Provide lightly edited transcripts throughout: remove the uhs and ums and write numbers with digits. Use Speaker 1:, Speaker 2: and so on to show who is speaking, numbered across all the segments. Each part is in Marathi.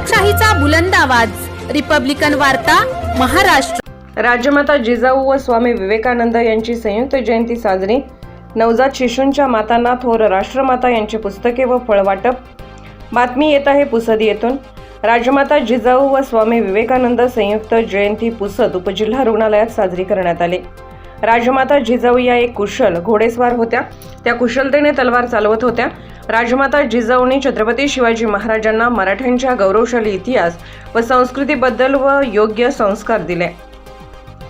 Speaker 1: लोकशाहीचा बुलंद आवाज, रिपब्लिकन वार्ता, महाराष्ट्र।
Speaker 2: राजमाता जिजाऊ व स्वामी विवेकानंद यांची संयुक्त जयंती साजरी। नवजात शिशूंच्या मातांना थोर राष्ट्रमाता यांची पुस्तके व फळवाटप। बातमी येत आहे पुसद येथून। राजमाता जिजाऊ व स्वामी विवेकानंद संयुक्त जयंती पुसद उपजिल्हा रुग्णालयात साजरी करण्यात आली। राजमाता जिजाऊ या एक कुशल घोडेस्वार होत्या। त्या कुशलतेने तलवार चालवत होत्या। राजमाता जिजाऊंनी छत्रपती शिवाजी महाराजांना मराठ्यांच्या गौरवशाली इतिहास व संस्कृतीबद्दल व योग्य संस्कार दिले।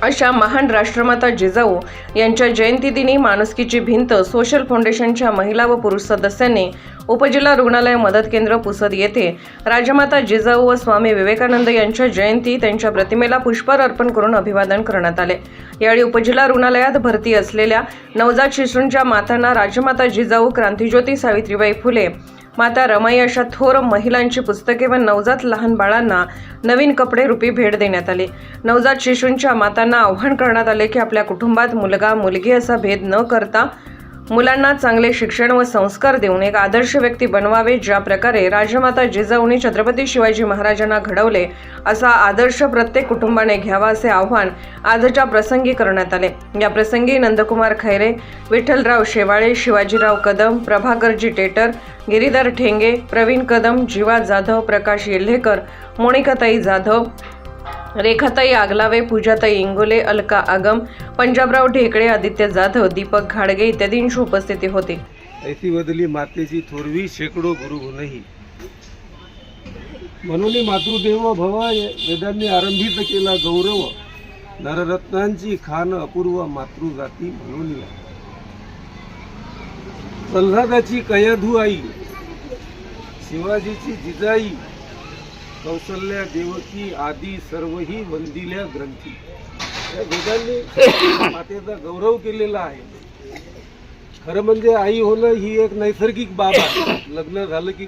Speaker 2: अशा महान राष्ट्रमाता जिजाऊ यांच्या जयंतीदिनी माणुसकीची भिंत सोशल फाउंडेशनच्या महिला व पुरुष सदस्यांनी उपजिल्हा रुग्णालय मदत केंद्र पुसद येथे राजमाता जिजाऊ व स्वामी विवेकानंद यांच्या जयंती त्यांच्या प्रतिमेला पुष्पहार अर्पण करून अभिवादन करण्यात आले। यावेळी उपजिल्हा रुग्णालयात भरती असलेल्या नवजात शिशूंच्या मातांना राजमाता जिजाऊ, क्रांतिज्योती सावित्रीबाई फुले, माता रमाई अशा थोर महिलांची पुस्तके व नवजात लहान बाळांना नवीन कपडे रूपी भेट देण्यात आली। नवजात शिशूंच्या मातांना आवाहन करण्यात आले की आपल्या कुटुंबात मुलगा मुलगी असा भेद न करता मुलांना चांगले शिक्षण व संस्कार देऊन एक आदर्श व्यक्ती बनवावे। ज्या प्रकारे राजमाता जिजाऊंनी छत्रपती शिवाजी महाराजांना घडवले असा आदर्श प्रत्येक कुटुंबाने घ्यावा असे आवाहन आजच्या प्रसंगी करण्यात आले। या प्रसंगी नंदकुमार खैरे, विठ्ठलराव शेवाळे, शिवाजीराव कदम, प्रभाकरजी टेटर, गिरीधर ठेंगे, प्रवीण कदम, जीवा जाधव, प्रकाश येल्हेकर, मोनिकाताई जाधव, रेखाताई आगलावे, पूजाताई इंगोले, अलका आगम, पंजाबराव ढेकळे, आदित्य जाधव, दीपक घाडगे इत्यादींची उपस्थिती होती।
Speaker 3: ऐसी बदली मातेची थोरवी शेकडो गुरु गुणही, म्हणून मातृदेव भव वेदांनी आरंभित केला गौरव, नररत्नांची खान अपूर्व मातृजाती म्हणून। प्रल्हादाची कयाधू आई, शिवाजीची जिजाई, कौशल्या देवकी आदी सर्वही वंदिल्या ग्रंथी। या वेदांनी मातेचा गौरव केलेला आहे। खरं म्हणजे आई होणं ही एक नैसर्गिक बाब आहे। लग्न झालं की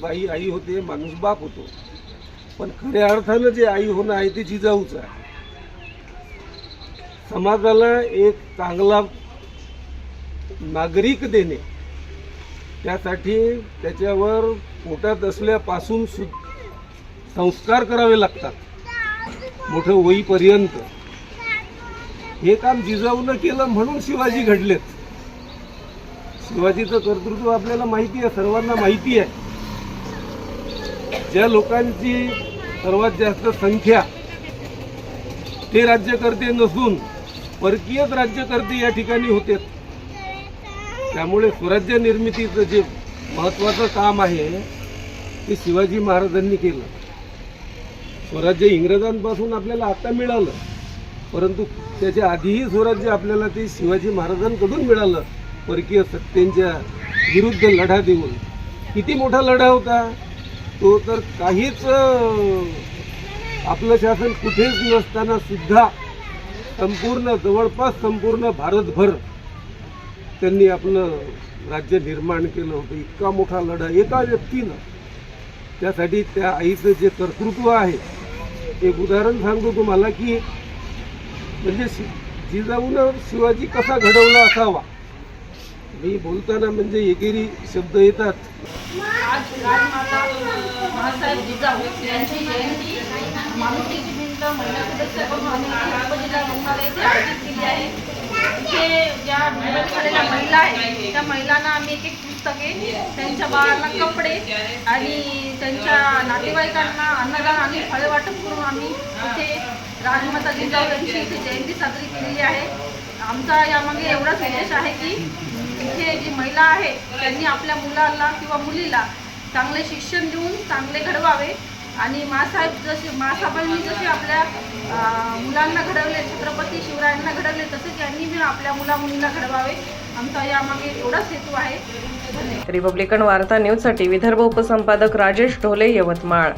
Speaker 3: बाई आई होते, माणूस बाप होतो, पण खऱ्या अर्थानं जे आई होणं आहे ते जिजाऊच आहे। समाजाला एक चांगला नागरिक देणे, त्यासाठी त्याच्यावर पोटात असल्यापासून संस्कार करावे लागतात, मोठं होईपर्यंत। हे काम जिजाऊनं केलं म्हणून शिवाजी घडलेत। शिवाजीचं कर्तृत्व आपल्याला माहिती आहे, सर्वांना माहिती आहे। ज्या लोकांची सर्वात जास्त संख्या ते राज्यकर्ते नसून परकीयच राज्यकर्ते या ठिकाणी होते। त्यामुळे स्वराज्य निर्मितीचं जे महत्त्वाचं काम आहे ते शिवाजी महाराजांनी केलं। स्वराज्य इंग्रजांपासून आपल्याला आता मिळालं, परंतु त्याच्या आधीही स्वराज्य आपल्याला ते शिवाजी महाराजांकडून मिळालं, परकीय सत्तेच्या विरुद्ध लढा देऊन। किती मोठा लढा होता तो, तर काहीच आपलं शासन कुठेच नसताना सुद्धा संपूर्ण जवळपास संपूर्ण भारतभर त्यांनी आपलं राज्य निर्माण केलं होतं। इतका मोठा लढा एका व्यक्तीनं। त्यासाठी त्या आईचं जे कर्तृत्व आहे, एक उदाहरण सांगतो तुम्हाला की म्हणजे जिजाऊनं शिवाजी कसा घडवला असावा। मी बोलताना म्हणजे एकेरी शब्द येतात।
Speaker 4: आज राजमाता महासाहेब जिजाऊ यांची जयंती माणुसकीची भिंत महिला सदस्य म्हणून आम्ही उपजिल्हा रुग्णालय येथे आयोजित केली आहे। इथे ज्या निवड झालेल्या महिला आहेत त्या महिलांना आम्ही एक पुस्तके, त्यांच्या बाळांना कपडे आणि त्यांच्या नातेवाईकांना अन्नदान आणि फळे वाटप करून आम्ही इथे राजमाता जिजाऊ यांची इथे जयंती साजरी केलेली आहे। आमचा यामागे एवढाच उद्देश आहे की इथे जी महिला आहे त्यांनी आपल्या मुलाला किंवा मुलीला चांगले शिक्षण देऊन चांगले घडवावे आणि मासाहेबांनी जसे आपल्या मुलांना घडवले, छत्रपती शिवरायांना घडवले, तसेच यांनी मी आपल्या मुला मुलीला घडवावे। आमचा यामागे एवढाच हेतू आहे।
Speaker 2: रिपब्लिकन वार्ता न्यूजसाठी विदर्भ उपसंपादक राजेश ढोले, यवतमाळ।